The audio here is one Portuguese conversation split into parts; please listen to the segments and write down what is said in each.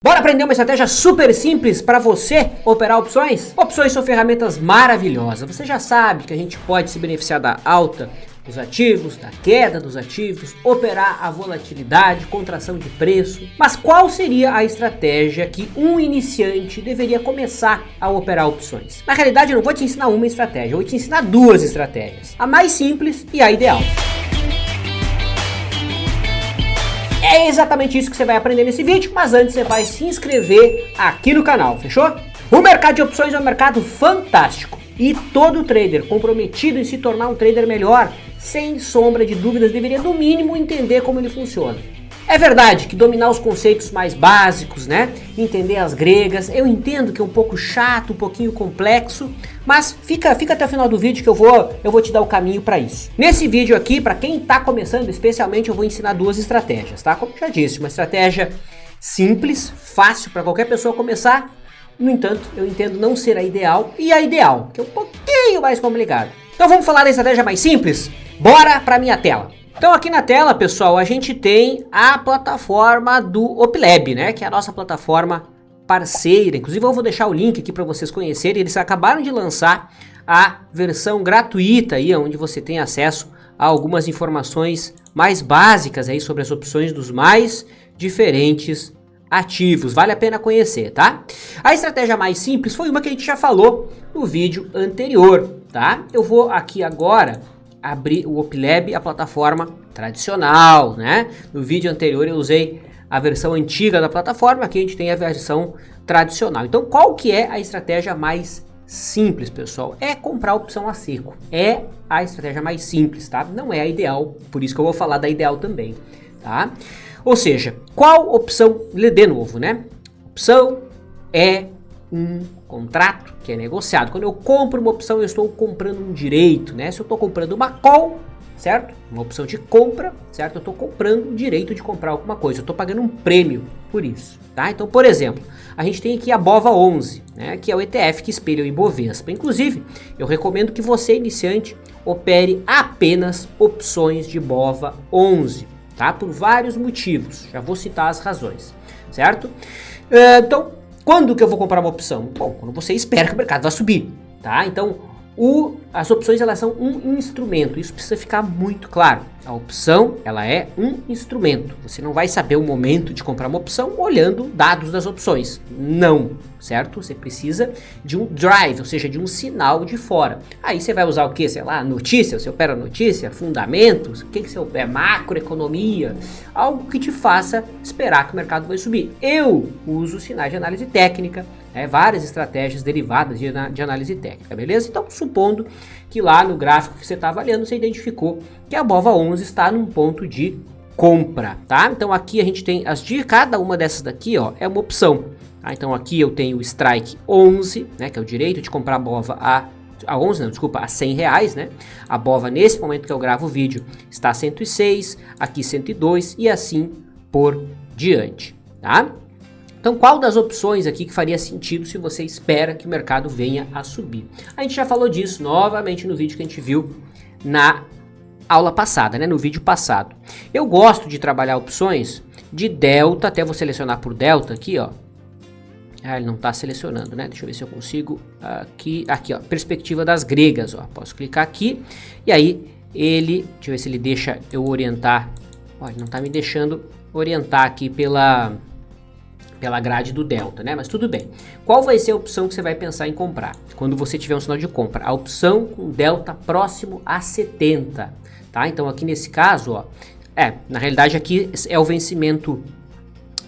Bora aprender uma estratégia super simples para você operar opções? Opções são ferramentas maravilhosas. Você já sabe que a gente pode se beneficiar da alta dos ativos, da queda dos ativos, operar a volatilidade, contração de preço. Mas qual seria a estratégia que um iniciante deveria começar a operar opções? Na realidade, eu não vou te ensinar uma estratégia, eu vou te ensinar duas estratégias. A mais simples e a ideal. É exatamente isso que você vai aprender nesse vídeo, mas antes você vai se inscrever aqui no canal, fechou? O mercado de opções é um mercado fantástico e todo trader comprometido em se tornar um trader melhor, sem sombra de dúvidas, deveria no mínimo entender como ele funciona. É verdade que dominar os conceitos mais básicos, né? Entender as gregas, eu entendo que é um pouco chato, um pouquinho complexo, mas fica até o final do vídeo que eu vou te dar o caminho para isso. Nesse vídeo aqui, para quem está começando especialmente, eu vou ensinar duas estratégias, tá? Como eu já disse, uma estratégia simples, fácil para qualquer pessoa começar. No entanto, eu entendo não ser a ideal e a ideal, que é um pouquinho mais complicado. Então vamos falar da estratégia mais simples? Bora para minha tela. Então aqui na tela, pessoal, a gente tem a plataforma do Opilab, né? Que é a nossa plataforma parceira. Inclusive eu vou deixar o link aqui para vocês conhecerem. Eles acabaram de lançar a versão gratuita aí, onde você tem acesso a algumas informações mais básicas aí sobre as opções dos mais diferentes ativos. Vale a pena conhecer, tá? A estratégia mais simples foi uma que a gente já falou no vídeo anterior, tá? Eu vou aqui agora abrir o Opilab, a plataforma tradicional, né? No vídeo anterior eu usei a versão antiga da plataforma, aqui a gente tem a versão tradicional. Então qual que é a estratégia mais simples, pessoal? É comprar a opção a seco. É a estratégia mais simples, tá? Não é a ideal, por isso que eu vou falar da ideal também, tá? Ou seja, qual opção, de novo, né? Opção é um contrato que é negociado. Quando eu compro uma opção, eu estou comprando um direito, né? Se eu estou comprando uma call, certo? Uma opção de compra, certo? Eu estou comprando o direito de comprar alguma coisa. Eu estou pagando um prêmio por isso, tá? Então, por exemplo, a gente tem aqui a BOVA11, né? Que é o ETF que espelha o Ibovespa. Inclusive, eu recomendo que você, iniciante, opere apenas opções de BOVA11, tá? Por vários motivos. Já vou citar as razões, certo? Então, quando que eu vou comprar uma opção? Bom, quando você espera que o mercado vá subir, tá? Então, as opções, elas são um instrumento, isso precisa ficar muito claro. A opção, ela é um instrumento. Você não vai saber o momento de comprar uma opção olhando dados das opções. Não, certo? Você precisa de um drive, ou seja, de um sinal de fora. Aí você vai usar o que? Sei lá, notícia, você opera notícia, fundamentos, o que você opera? Macroeconomia, algo que te faça esperar que o mercado vai subir. Eu uso sinais de análise técnica, várias estratégias derivadas de análise técnica, beleza? Então, supondo que lá no gráfico que você está avaliando, você identificou que a BOVA11 está num ponto de compra, tá? Então aqui a gente tem cada uma dessas daqui, ó, é uma opção, tá? Então aqui eu tenho o Strike 11, né, que é o direito de comprar a BOVA a 11, não, desculpa, a 100 reais, né? A BOVA nesse momento que eu gravo o vídeo está a 106, aqui 102 e assim por diante, tá? Então, qual das opções aqui que faria sentido se você espera que o mercado venha a subir? A gente já falou disso novamente no vídeo que a gente viu na aula passada, né? No vídeo passado. Eu gosto de trabalhar opções de delta, até vou selecionar por delta aqui, ó. Ele não está selecionando, né? Deixa eu ver se eu consigo aqui, ó, perspectiva das gregas, ó. Posso clicar aqui e aí deixa eu ver se ele deixa eu orientar. Ó, ele não está me deixando orientar aqui pela grade do delta, né? Mas tudo bem. Qual vai ser a opção que você vai pensar em comprar quando você tiver um sinal de compra? A opção com delta próximo a 70, tá? Então aqui nesse caso, ó, na realidade aqui é o vencimento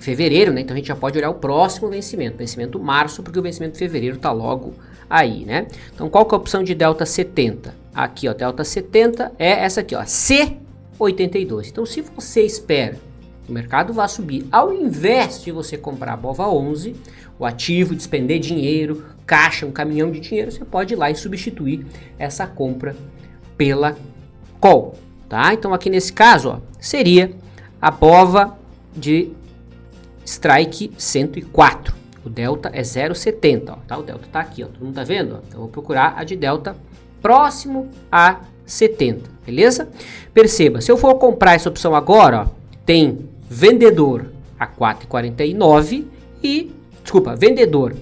fevereiro, né? Então a gente já pode olhar o próximo vencimento março, porque o vencimento de fevereiro tá logo aí, né? Então qual que é a opção de delta 70? Aqui, ó, delta 70 é essa aqui, ó, C82. Então se você espera o mercado vai subir, ao invés de você comprar a BOVA11, o ativo, despender dinheiro, caixa, um caminhão de dinheiro, você pode ir lá e substituir essa compra pela call, tá? Então aqui nesse caso, ó, seria a BOVA de Strike 104, o delta é 0,70, ó, tá? O delta tá aqui, ó, todo mundo tá vendo? Ó? Então eu vou procurar a de delta próximo a 70, beleza? Perceba, se eu for comprar essa opção agora, ó, tem vendedor a 4,49 vendedor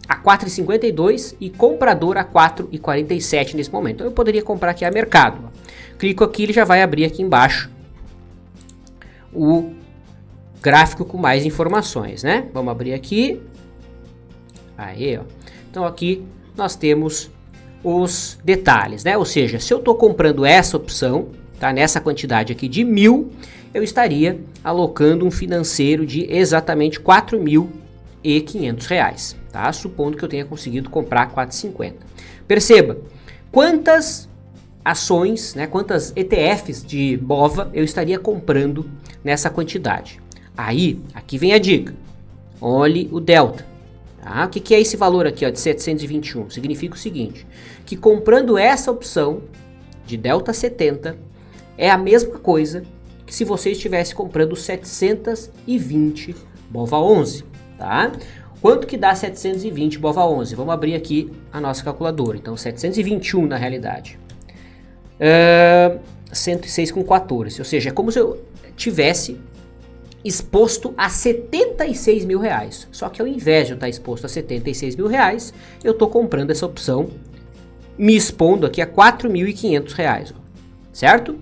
a 4,52 e comprador a 4,47 nesse momento. Então eu poderia comprar aqui a mercado. Clico aqui, ele já vai abrir aqui embaixo o gráfico com mais informações, né? Vamos abrir aqui. Aí, ó. Então aqui nós temos os detalhes, né? Ou seja, se eu estou comprando essa opção, tá? Nessa quantidade aqui de 1.000, eu estaria alocando um financeiro de exatamente R$ 4.500, tá? Supondo que eu tenha conseguido comprar 4,50. Perceba, quantas ações, né, quantas ETFs de BOVA eu estaria comprando nessa quantidade. Aí, aqui vem a dica. Olhe o delta. Tá? O que é esse valor aqui, ó, de 721? Significa o seguinte, que comprando essa opção de delta 70 é a mesma coisa que se você estivesse comprando 720 BOVA 11, tá? Quanto que dá 720 BOVA 11? Vamos abrir aqui a nossa calculadora. Então, 721 na realidade. 106,14. Ou seja, é como se eu tivesse exposto a 76 mil reais. Só que ao invés de eu estar exposto a 76 mil reais, eu estou comprando essa opção, me expondo aqui a 4.500 reais. Certo?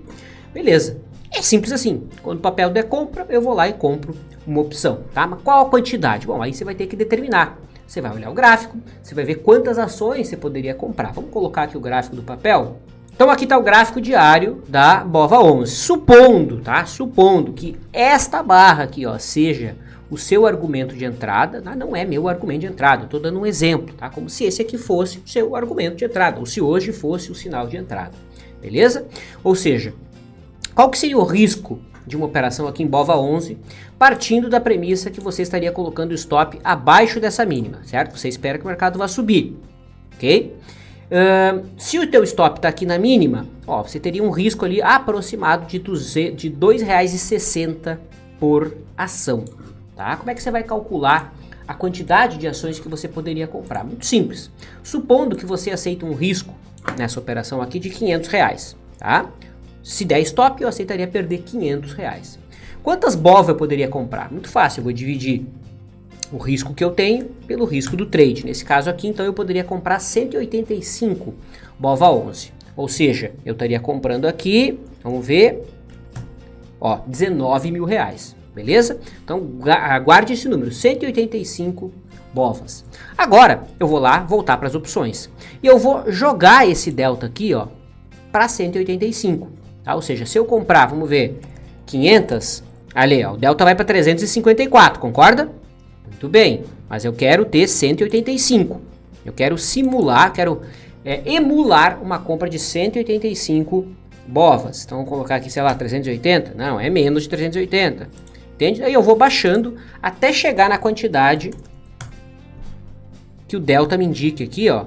Beleza. É simples assim. Quando o papel der compra, eu vou lá e compro uma opção, tá? Mas qual a quantidade? Bom, aí você vai ter que determinar. Você vai olhar o gráfico, você vai ver quantas ações você poderia comprar. Vamos colocar aqui o gráfico do papel? Então aqui está o gráfico diário da BOVA 11. Supondo que esta barra aqui, ó, seja o seu argumento de entrada, não é meu argumento de entrada, estou dando um exemplo, tá? Como se esse aqui fosse o seu argumento de entrada, ou se hoje fosse o sinal de entrada, beleza? Ou seja, qual que seria o risco de uma operação aqui em BOVA 11, partindo da premissa que você estaria colocando o stop abaixo dessa mínima, certo? Você espera que o mercado vá subir, ok? Se o teu stop está aqui na mínima, ó, você teria um risco ali aproximado de R$ 2,60 por ação, tá? Como é que você vai calcular a quantidade de ações que você poderia comprar? Muito simples. Supondo que você aceita um risco nessa operação aqui de R$ 500, tá? Se der stop, eu aceitaria perder R$ 500. Quantas BOVA eu poderia comprar? Muito fácil, eu vou dividir o risco que eu tenho pelo risco do trade. Nesse caso aqui, então, eu poderia comprar 185 BOVA 11. Ou seja, eu estaria comprando aqui, vamos ver, ó, 19 mil reais, beleza? Então, guarde esse número, 185 BOVAs. Agora, eu vou lá, voltar para as opções. E eu vou jogar esse delta aqui, ó, para 185. Tá? Ou seja, se eu comprar, vamos ver, 500, ali, ó, o delta vai para 354, concorda? Muito bem, mas eu quero ter 185. Eu quero simular, emular uma compra de 185 BOVAs. Então, vamos colocar aqui, sei lá, 380? Não, é menos de 380. Entende? Aí eu vou baixando até chegar na quantidade que o delta me indique aqui, ó,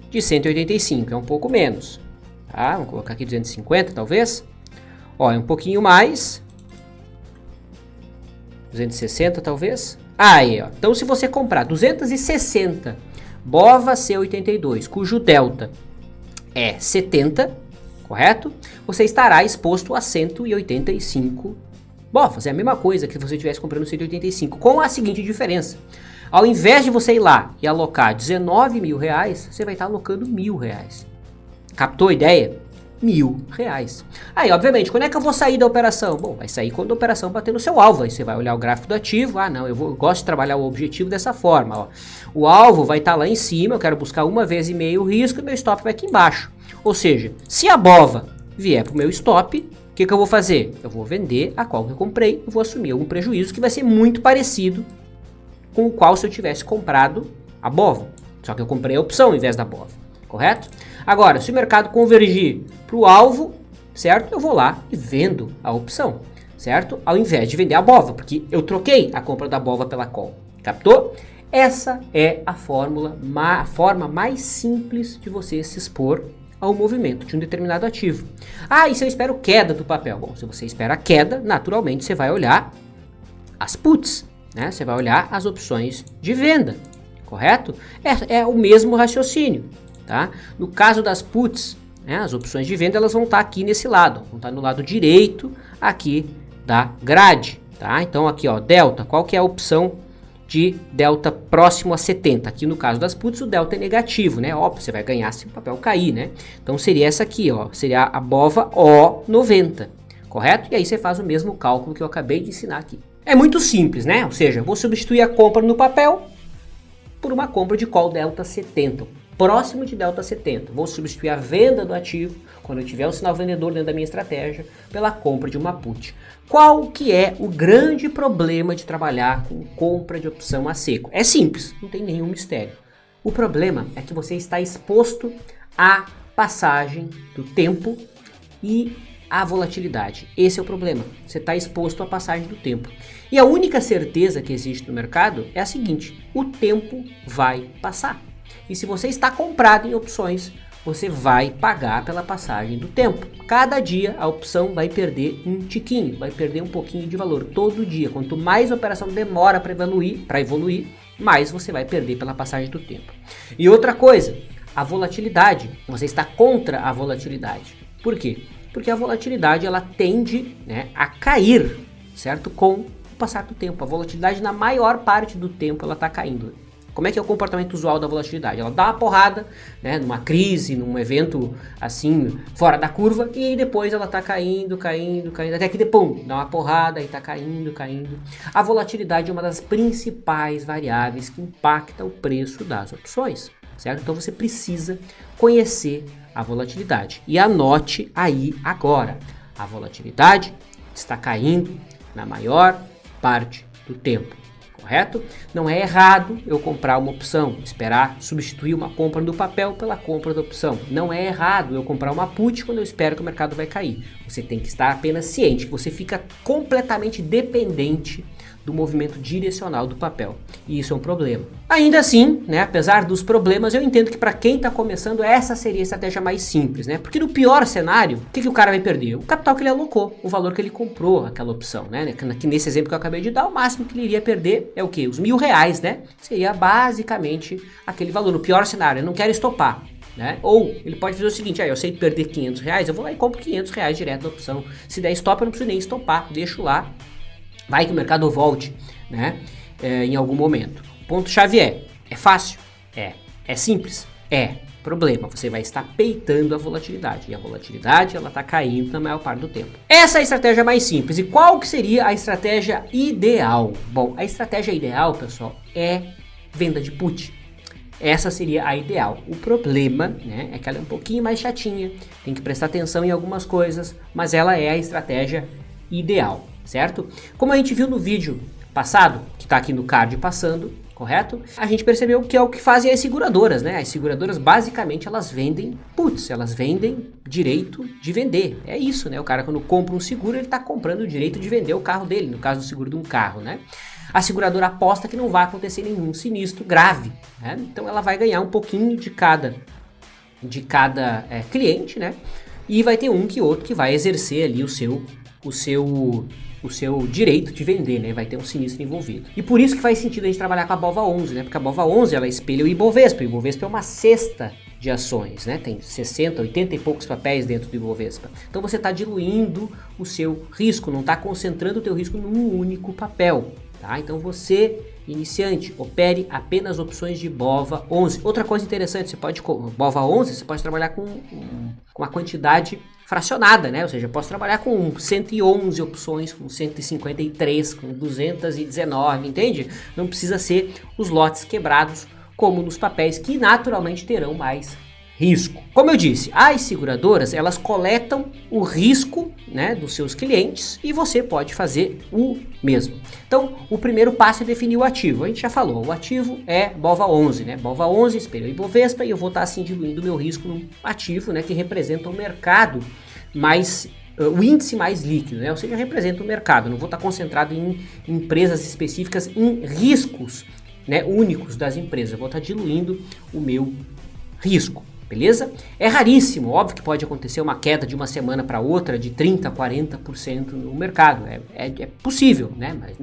de 185. É um pouco menos. Tá? Vamos colocar aqui 250, talvez. Ó, é um pouquinho mais. 260, talvez. Aí, ó. Então, se você comprar 260 BOVA C82, cujo delta é 70, correto? Você estará exposto a 185 BOVAs. É a mesma coisa que se você estivesse comprando 185, com a seguinte diferença. Ao invés de você ir lá e alocar 19 mil reais, você vai estar alocando R$1.000. Captou a ideia? R$1.000. Aí, obviamente, quando é que eu vou sair da operação? Bom, vai sair quando a operação bater no seu alvo. Aí você vai olhar o gráfico do ativo. Ah, não, eu gosto de trabalhar o objetivo dessa forma. Ó. O alvo vai estar lá em cima, eu quero buscar 1,5 vezes o risco e meu stop vai aqui embaixo. Ou seja, se a BOVA vier para o meu stop, o que eu vou fazer? Eu vou vender a qual que eu comprei e vou assumir algum prejuízo que vai ser muito parecido com o qual se eu tivesse comprado a BOVA. Só que eu comprei a opção ao invés da BOVA. Correto? Agora, se o mercado convergir para o alvo, certo? Eu vou lá e vendo a opção, certo? Ao invés de vender a BOVA, porque eu troquei a compra da BOVA pela call. Captou? Essa é a forma mais simples de você se expor ao movimento de um determinado ativo. Ah, e se eu espero queda do papel? Bom, se você espera queda, naturalmente você vai olhar as puts, né? Você vai olhar as opções de venda, correto? É o mesmo raciocínio. Tá? No caso das puts, né, as opções de venda elas vão estar aqui nesse lado, vão estar no lado direito aqui da grade. Tá? Então aqui, ó, delta, qual que é a opção de delta próximo a 70. Aqui no caso das puts o delta é negativo, né? Óbvio, você vai ganhar se o papel cair, né? Então seria essa aqui, ó, seria a BOVA O90, correto? E aí você faz o mesmo cálculo que eu acabei de ensinar aqui. É muito simples, né? Ou seja, eu vou substituir a compra no papel por uma compra de call delta 70, próximo de delta 70. Vou substituir a venda do ativo, quando eu tiver o sinal vendedor dentro da minha estratégia, pela compra de uma put. Qual que é o grande problema de trabalhar com compra de opção a seco? É simples, não tem nenhum mistério. O problema é que você está exposto à passagem do tempo e à volatilidade. Esse é o problema. Você está exposto à passagem do tempo. E a única certeza que existe no mercado é a seguinte: o tempo vai passar. E se você está comprado em opções, você vai pagar pela passagem do tempo. Cada dia a opção vai perder um tiquinho, vai perder um pouquinho de valor todo dia. Quanto mais a operação demora para evoluir, mais você vai perder pela passagem do tempo. E outra coisa, a volatilidade. Você está contra a volatilidade. Por quê? Porque a volatilidade ela tende, né, a cair, certo? Com o passar do tempo. A volatilidade na maior parte do tempo ela está caindo. Como é que é o comportamento usual da volatilidade? Ela dá uma porrada, né, numa crise, num evento assim, fora da curva, e aí depois ela tá caindo, até que depois dá uma porrada e tá caindo. A volatilidade é uma das principais variáveis que impacta o preço das opções, certo? Então você precisa conhecer a volatilidade. E anote aí agora, a volatilidade está caindo na maior parte do tempo. Correto? Não é errado eu comprar uma opção, esperar substituir uma compra do papel pela compra da opção. Não é errado eu comprar uma put quando eu espero que o mercado vai cair. Você tem que estar apenas ciente que você fica completamente dependente do movimento direcional do papel. E isso é um problema. Ainda assim, né, apesar dos problemas, eu entendo que para quem está começando, essa seria a estratégia mais simples, né? Porque no pior cenário, o que o cara vai perder? O capital que ele alocou, o valor que ele comprou aquela opção, né? Que nesse exemplo que eu acabei de dar, o máximo que ele iria perder é o quê? Os R$1.000, né? Seria basicamente aquele valor. No pior cenário, eu não quero estopar. Né? Ou ele pode fazer o seguinte: eu sei perder R$500, eu vou lá e compro R$500 direto da opção. Se der stop, eu não preciso nem estopar, deixo lá. Vai que o mercado volte, né, em algum momento. O ponto-chave é fácil? É simples? Problema, você vai estar peitando a volatilidade. E a volatilidade, ela está caindo na maior parte do tempo. Essa é a estratégia mais simples. E qual que seria a estratégia ideal? Bom, a estratégia ideal, pessoal, é venda de put. Essa seria a ideal. O problema, né, é que ela é um pouquinho mais chatinha. Tem que prestar atenção em algumas coisas, mas ela é a estratégia ideal. Certo? Como a gente viu no vídeo passado, que está aqui no card passando, correto? A gente percebeu que é o que fazem as seguradoras, né? As seguradoras basicamente elas vendem puts, elas vendem direito de vender. É isso, né? O cara quando compra um seguro, ele está comprando o direito de vender o carro dele, no caso do seguro de um carro, né? A seguradora aposta que não vai acontecer nenhum sinistro grave, né? Então ela vai ganhar um pouquinho de cada cliente, né? E vai ter um que outro que vai exercer ali o seu direito de vender, né? Vai ter um sinistro envolvido. E por isso que faz sentido a gente trabalhar com a BOVA 11, né? Porque a BOVA 11, ela espelha o Ibovespa. O Ibovespa é uma cesta de ações, né? Tem 60, 80 e poucos papéis dentro do Ibovespa. Então você está diluindo o seu risco, não está concentrando o teu risco num único papel, tá? Então você, iniciante, opere apenas opções de BOVA 11. Outra coisa interessante, você pode, BOVA 11, você pode trabalhar com a quantidade fracionada, né? Ou seja, eu posso trabalhar com 111 opções, com 153, com 219, entende? Não precisa ser os lotes quebrados como nos papéis que naturalmente terão mais risco. Como eu disse, as seguradoras, elas coletam o risco, né, dos seus clientes e você pode fazer o mesmo. Então, o primeiro passo é definir o ativo. A gente já falou, o ativo é BOVA 11, né? BOVA 11 espelha o Ibovespa e eu vou estar assim diluindo o meu risco num ativo, né, que representa o mercado mais, o índice mais líquido, né? Ou seja, representa o mercado. Eu não vou estar concentrado em empresas específicas, em riscos, né, únicos das empresas. Eu vou estar diluindo o meu risco. Beleza? É raríssimo, óbvio que pode acontecer uma queda de uma semana para outra de 30%, 40% no mercado. É possível, né? Mas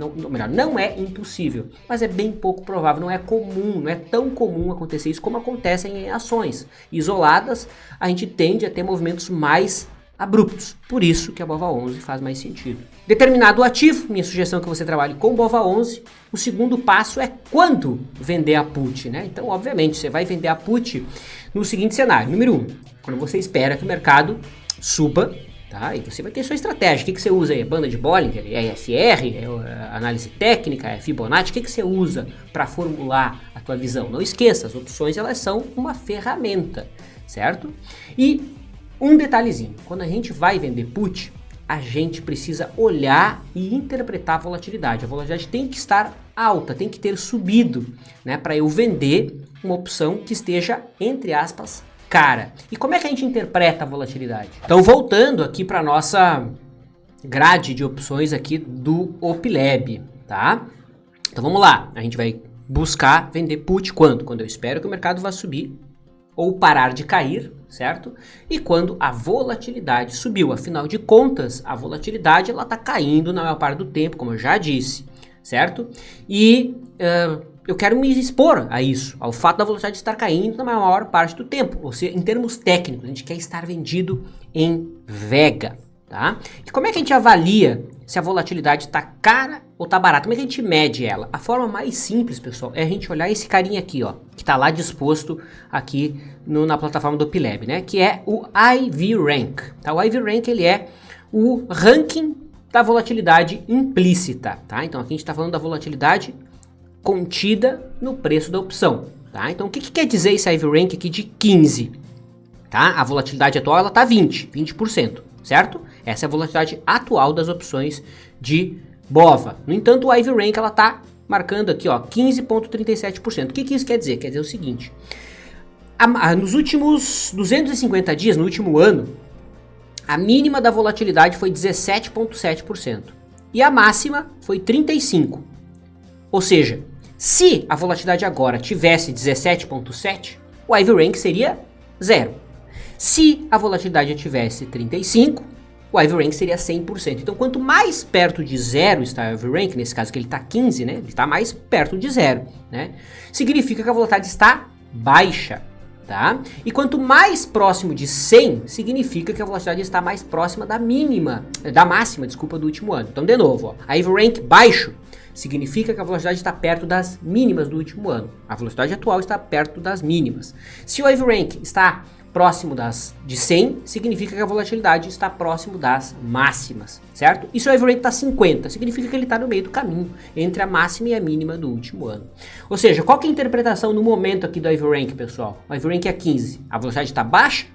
não é impossível, mas é bem pouco provável, não é comum, não é tão comum acontecer isso como acontece em ações isoladas. A gente tende a ter movimentos mais abruptos. Por isso que a BOVA11 faz mais sentido. Determinado o ativo, minha sugestão é que você trabalhe com BOVA11. O segundo passo é quando vender a put, né? Então, obviamente, você vai vender a put no seguinte cenário. Número 1, quando você espera que o mercado suba, tá? E você vai ter sua estratégia. O que você usa aí? Banda de Bollinger? É EFR? É análise técnica? É Fibonacci? O que você usa para formular a tua visão? Não esqueça, as opções elas são uma ferramenta, certo? E um detalhezinho, quando a gente vai vender put, a gente precisa olhar e interpretar a volatilidade. A volatilidade tem que estar alta, tem que ter subido, né, para eu vender uma opção que esteja, entre aspas, cara. E como é que a gente interpreta a volatilidade? Então, voltando aqui para nossa grade de opções aqui do OpLab, tá? Então, vamos lá. A gente vai buscar vender put quando? Quando eu espero que o mercado vá subir ou parar de cair, certo? E quando a volatilidade subiu. Afinal de contas, a volatilidade ela está caindo na maior parte do tempo, como eu já disse, certo? E eu quero me expor a isso, ao fato da volatilidade estar caindo na maior parte do tempo. Ou seja, em termos técnicos, a gente quer estar vendido em vega, tá? E como é que a gente avalia se a volatilidade está cara ou está barata? Como é que a gente mede ela? A forma mais simples, pessoal, é a gente olhar esse carinha aqui, ó, que está lá disposto aqui na plataforma do OpLab, né? Que é o IV Rank. Tá? O IV Rank ele é o ranking da volatilidade implícita, tá? Então aqui a gente está falando da volatilidade contida no preço da opção, tá? Então o que quer dizer esse IV Rank aqui de 15? Tá? A volatilidade atual ela tá 20%, certo? Essa é a volatilidade atual das opções de BOVA. No entanto, o IV Rank ela tá marcando aqui, ó, 15,37%. O que isso quer dizer? Quer dizer o seguinte: nos últimos 250 dias, no último ano, a mínima da volatilidade foi 17,7% e a máxima foi 35%. Ou seja, se a volatilidade agora tivesse 17,7%, o IV Rank seria 0. Se a volatilidade tivesse 35%, o IV Rank seria 100%. Então, quanto mais perto de 0 está o IV Rank, nesse caso que ele está 15, né? Ele está mais perto de 0, né? Significa que a volatilidade está baixa, tá? E quanto mais próximo de 100, significa que a volatilidade está mais próxima da máxima, do último ano. Então, de novo, ó, IV Rank baixo significa que a volatilidade está perto das mínimas do último ano. A velocidade atual está perto das mínimas. Se o IV Rank está próximo de 100, significa que a volatilidade está próximo das máximas, certo? E se o IV Rank está 50, significa que ele está no meio do caminho entre a máxima e a mínima do último ano. Ou seja, qual que é a interpretação no momento aqui do IV Rank, pessoal? O IV Rank é 15. A velocidade está baixa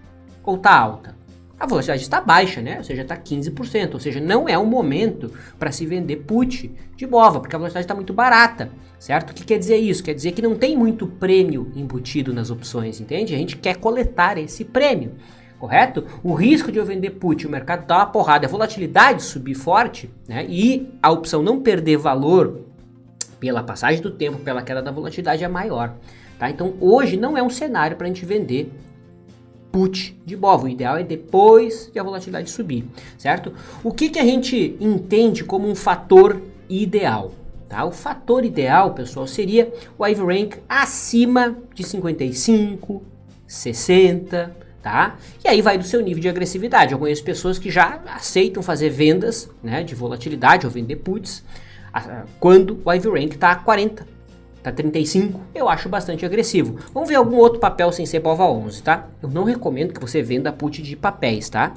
ou está alta? A velocidade está baixa, né? Ou seja, está 15%. Ou seja, não é um momento para se vender put de BOVA, porque a velocidade está muito barata, certo? O que quer dizer isso? Quer dizer que não tem muito prêmio embutido nas opções, entende? A gente quer coletar esse prêmio, correto? O risco de eu vender put, o mercado dar uma porrada, a volatilidade subir forte, né? E a opção não perder valor pela passagem do tempo, pela queda da volatilidade é maior, tá? Então, hoje não é um cenário para a gente vender put de BOVA. O ideal é depois de a volatilidade subir, certo? O que a gente entende como um fator ideal? Tá? O fator ideal, pessoal, seria o IV Rank acima de 55, 60, tá? E aí vai do seu nível de agressividade. Eu conheço pessoas que já aceitam fazer vendas, né, de volatilidade ou vender puts quando o IV Rank está a 40. Tá 35, eu acho bastante agressivo. Vamos ver algum outro papel sem ser BOVA11, tá? Eu não recomendo que você venda put de papéis, tá?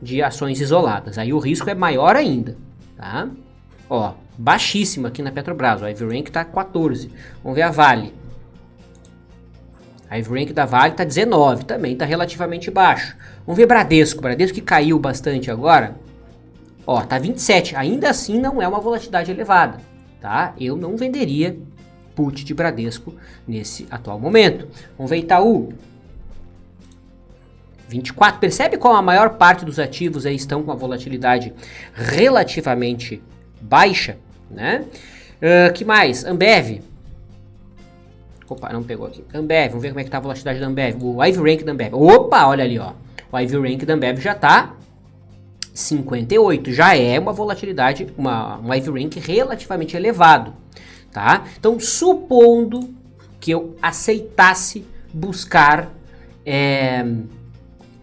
De ações isoladas. Aí o risco é maior ainda, tá? Ó, baixíssimo aqui na Petrobras. O IV Rank tá 14. Vamos ver a Vale. A IV Rank da Vale tá 19, também tá relativamente baixo. Vamos ver Bradesco. Bradesco que caiu bastante agora. Ó, tá 27. Ainda assim não é uma volatilidade elevada, tá? Eu não venderia put de Bradesco nesse atual momento. Vamos ver Itaú. 24. Percebe qual a maior parte dos ativos aí estão com a volatilidade relativamente baixa, né? Que mais? Ambev. Opa, não pegou aqui. Ambev, vamos ver como é que tá a volatilidade da Ambev. O IV Rank da Ambev. Opa, olha ali, ó. O IV Rank da Ambev já tá 58. Já é uma volatilidade, um IV Rank relativamente elevado. Tá? Então, supondo que eu aceitasse buscar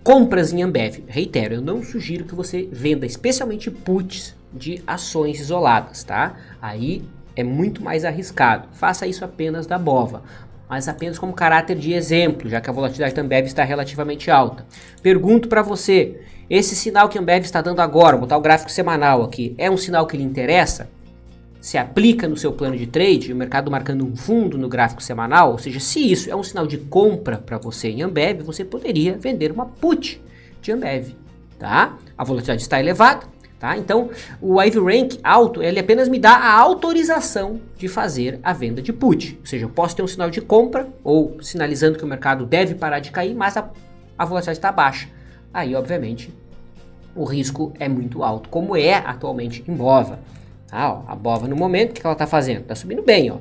compras em Ambev. Reitero, eu não sugiro que você venda especialmente puts de ações isoladas, tá? Aí é muito mais arriscado. Faça isso apenas da BOVA, mas apenas como caráter de exemplo, já que a volatilidade da Ambev está relativamente alta. Pergunto para você, esse sinal que a Ambev está dando agora, vou botar o gráfico semanal aqui, é um sinal que lhe interessa? Se aplica no seu plano de trade, o mercado marcando um fundo no gráfico semanal, ou seja, se isso é um sinal de compra para você em Ambev, você poderia vender uma put de Ambev, tá? A volatilidade está elevada, tá? Então, o IV Rank alto, ele apenas me dá a autorização de fazer a venda de put, ou seja, eu posso ter um sinal de compra ou sinalizando que o mercado deve parar de cair, mas a volatilidade está baixa. Aí, obviamente, o risco é muito alto, como é atualmente em BOVA. Ah, ó, a BOVA no momento, o que ela está fazendo? Está subindo bem, ó,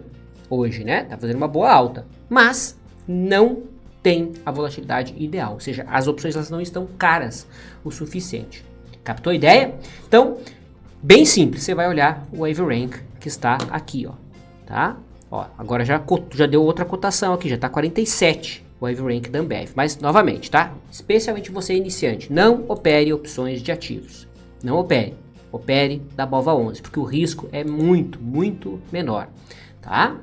hoje, né? Está fazendo uma boa alta, mas não tem a volatilidade ideal, ou seja, as opções elas não estão caras o suficiente. Captou a ideia? Então, bem simples, você vai olhar o IV Rank que está aqui, ó, tá? Ó, agora já deu outra cotação aqui, já está 47 o IV Rank da Ambev, mas novamente, tá? Especialmente você iniciante, não opere opções de ativos, não opere. Opere da BOVA 11, porque o risco é muito, muito menor, tá?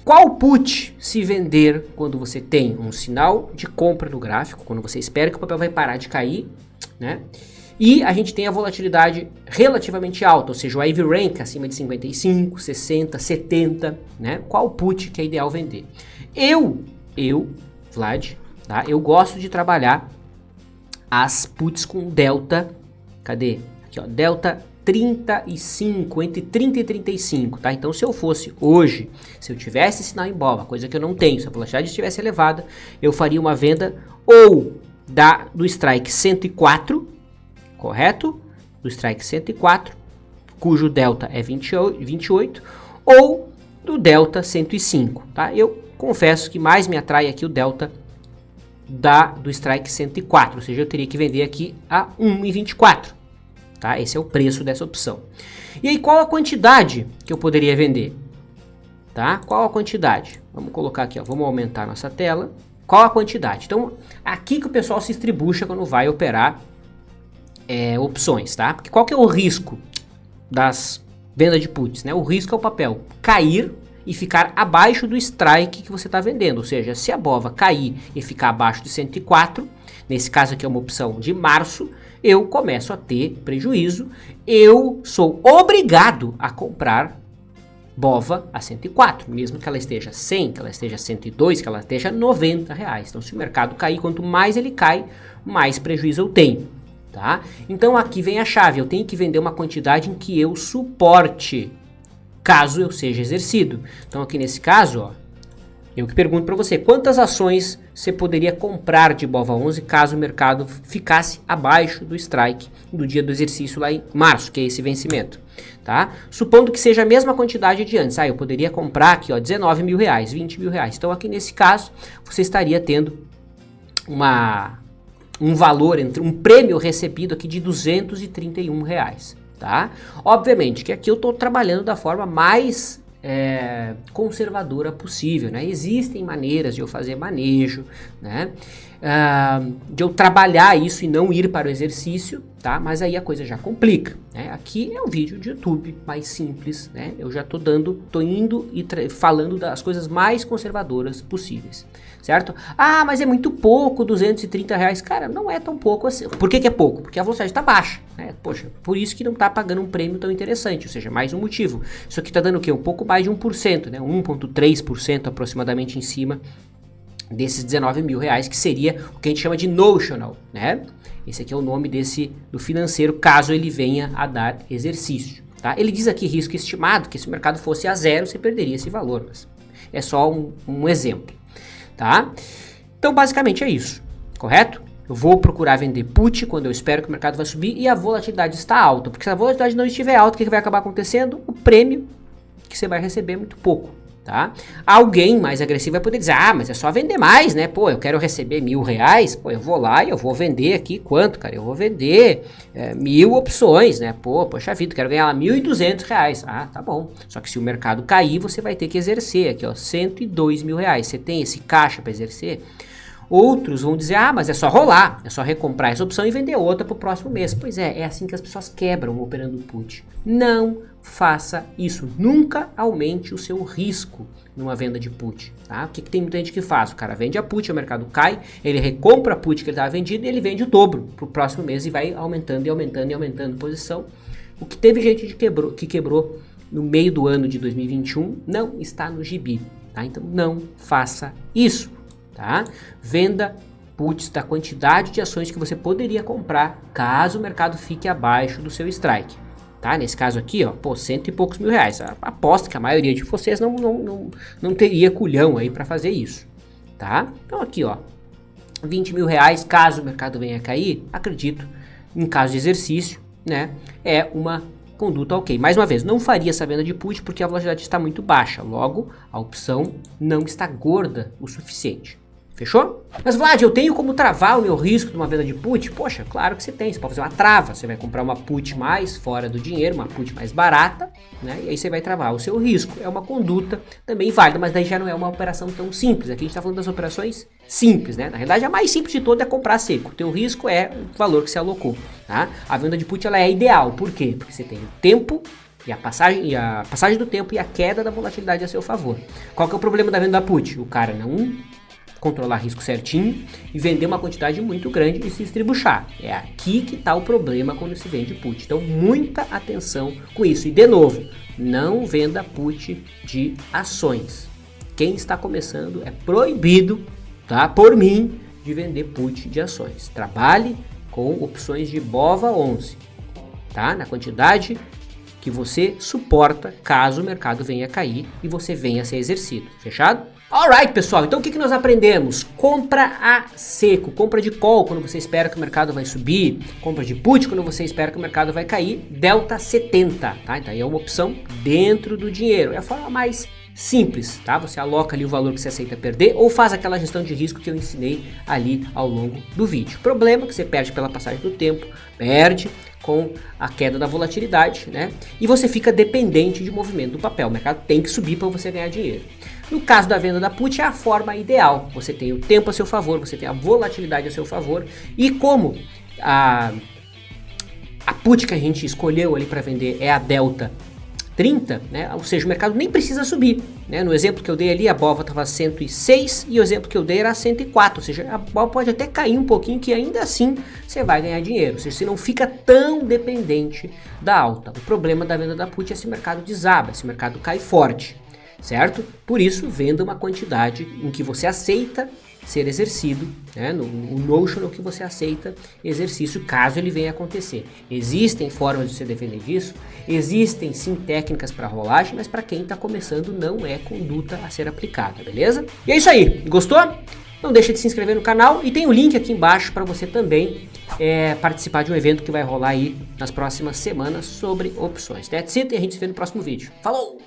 Qual put se vender quando você tem um sinal de compra no gráfico, quando você espera que o papel vai parar de cair, né? E a gente tem a volatilidade relativamente alta, ou seja, o IV Rank acima de 55, 60, 70, né? Qual put que é ideal vender? Eu, Vlad, tá? Eu gosto de trabalhar as puts com delta, cadê? Aqui, ó, delta 35, entre 30 e 35, tá? Então, se eu fosse hoje, se eu tivesse sinal em BOVA, coisa que eu não tenho, se a volatilidade estivesse elevada, eu faria uma venda ou do strike 104, correto? Do strike 104, cujo delta é 28, ou do delta 105, tá? Eu confesso que mais me atrai aqui o delta do strike 104, ou seja, eu teria que vender aqui a 1,24. Tá? Esse é o preço dessa opção. E aí, qual a quantidade que eu poderia vender? Tá? Qual a quantidade? Vamos colocar aqui, ó, vamos aumentar a nossa tela. Qual a quantidade? Então, aqui que o pessoal se estribucha quando vai operar opções, tá? Porque qual que é o risco das vendas de puts, né? O risco é o papel cair e ficar abaixo do strike que você está vendendo. Ou seja, se a BOVA cair e ficar abaixo de 104, nesse caso aqui é uma opção de março, eu começo a ter prejuízo, eu sou obrigado a comprar BOVA a 104, mesmo que ela esteja 100, que ela esteja 102, que ela esteja 90 reais. Então, se o mercado cair, quanto mais ele cai, mais prejuízo eu tenho, tá? Então, aqui vem a chave, eu tenho que vender uma quantidade em que eu suporte, caso eu seja exercido. Então, aqui nesse caso, ó, eu que pergunto para você, quantas ações você poderia comprar de BOVA 11 caso o mercado ficasse abaixo do strike do dia do exercício lá em março, que é esse vencimento, tá? Supondo que seja a mesma quantidade de antes, eu poderia comprar aqui, ó, 19 mil reais, 20 mil reais. Então aqui nesse caso, você estaria tendo um valor, um prêmio recebido aqui de 231 reais, tá? Obviamente que aqui eu estou trabalhando da forma mais conservadora possível, né? Existem maneiras de eu fazer manejo, né? De eu trabalhar isso e não ir para o exercício, tá? Mas aí a coisa já complica, né? Aqui é um vídeo de YouTube mais simples, né? Eu já tô indo e falando das coisas mais conservadoras possíveis, certo? Ah, mas é muito pouco, 230 reais. Cara, não é tão pouco assim. Por que é pouco? Porque a velocidade está baixa, né? Poxa, por isso que não tá pagando um prêmio tão interessante, ou seja, mais um motivo. Isso aqui tá dando o quê? Um pouco mais de 1%, né? 1,3% aproximadamente em cima desses 19 mil reais, que seria o que a gente chama de notional, né? Esse aqui é o nome do financeiro, caso ele venha a dar exercício, tá? Ele diz aqui risco estimado, que se o mercado fosse a zero, você perderia esse valor, mas é só um exemplo, tá? Então, basicamente é isso, correto? Eu vou procurar vender put quando eu espero que o mercado vai subir e a volatilidade está alta, porque se a volatilidade não estiver alta, o que vai acabar acontecendo? O prêmio que você vai receber é muito pouco, tá? Alguém mais agressivo vai poder dizer, mas é só vender mais, né? Pô, eu quero receber 1.000 reais, pô, eu vou lá e eu vou vender aqui quanto, cara? Eu vou vender 1.000 opções, né? Poxa vida, eu quero ganhar lá 1.200 reais. Ah, tá bom. Só que se o mercado cair, você vai ter que exercer aqui, ó, 102 mil reais. Você tem esse caixa para exercer? Outros vão dizer, mas é só rolar, é só recomprar essa opção e vender outra para o próximo mês. Pois é assim que as pessoas quebram operando put. Não faça isso, nunca aumente o seu risco numa venda de put, tá? O que tem muita gente que faz? O cara vende a put, o mercado cai, ele recompra a put que ele estava vendido e ele vende o dobro para o próximo mês e vai aumentando e aumentando e aumentando posição. O que teve gente que quebrou no meio do ano de 2021 não está no gibi, tá? Então não faça isso, tá? Venda puts da quantidade de ações que você poderia comprar caso o mercado fique abaixo do seu strike. Tá? Nesse caso aqui, ó, cento e poucos mil reais. Aposto que a maioria de vocês não teria culhão aí para fazer isso, tá? Então aqui, ó, 20 mil reais, caso o mercado venha a cair, acredito, em caso de exercício, né, é uma conduta ok. Mais uma vez, não faria essa venda de put porque a volatilidade está muito baixa, logo a opção não está gorda o suficiente. Fechou? Mas Vlad, eu tenho como travar o meu risco de uma venda de put? Poxa, claro que você tem, você pode fazer uma trava, você vai comprar uma put mais fora do dinheiro, uma put mais barata, né? E aí você vai travar o seu risco. É uma conduta também válida, mas daí já não é uma operação tão simples. Aqui a gente está falando das operações simples, né? Na realidade, a mais simples de todas é comprar seco. O teu risco é o valor que você alocou, tá? A venda de put ela é ideal, por quê? Porque você tem o tempo e a passagem do tempo e a queda da volatilidade a seu favor. Qual que é o problema da venda da put? O cara não controlar risco certinho e vender uma quantidade muito grande e se estribuchar. É aqui que está o problema quando se vende put. Então, muita atenção com isso. E, de novo, não venda put de ações. Quem está começando é proibido, tá, por mim, de vender put de ações. Trabalhe com opções de BOVA11, tá? Na quantidade que você suporta caso o mercado venha a cair e você venha a ser exercido. Fechado? Alright, pessoal, então o que nós aprendemos? Compra a seco, compra de call quando você espera que o mercado vai subir, compra de put quando você espera que o mercado vai cair, delta 70, tá? Então aí é uma opção dentro do dinheiro, é a forma mais simples, tá? Você aloca ali o valor que você aceita perder ou faz aquela gestão de risco que eu ensinei ali ao longo do vídeo. O problema é que você perde pela passagem do tempo, perde com a queda da volatilidade, né? E você fica dependente de movimento do papel, o mercado tem que subir para você ganhar dinheiro. No caso da venda da put é a forma ideal, você tem o tempo a seu favor, você tem a volatilidade a seu favor e como a put que a gente escolheu ali para vender é a delta 30, né? Ou seja, o mercado nem precisa subir, né? No exemplo que eu dei ali, a BOVA estava 106 e o exemplo que eu dei era 104, ou seja, a BOVA pode até cair um pouquinho que ainda assim você vai ganhar dinheiro, ou seja, você não fica tão dependente da alta. O problema da venda da put é se o mercado desaba, se o mercado cai forte, certo? Por isso, venda uma quantidade em que você aceita ser exercido, né? No notional que você aceita exercício caso ele venha a acontecer. Existem formas de se defender disso, existem sim técnicas para rolagem, mas para quem está começando não é conduta a ser aplicada, beleza? E é isso aí, gostou? Não deixa de se inscrever no canal e tem o link aqui embaixo para você também participar de um evento que vai rolar aí nas próximas semanas sobre opções. That's it, e a gente se vê no próximo vídeo. Falou!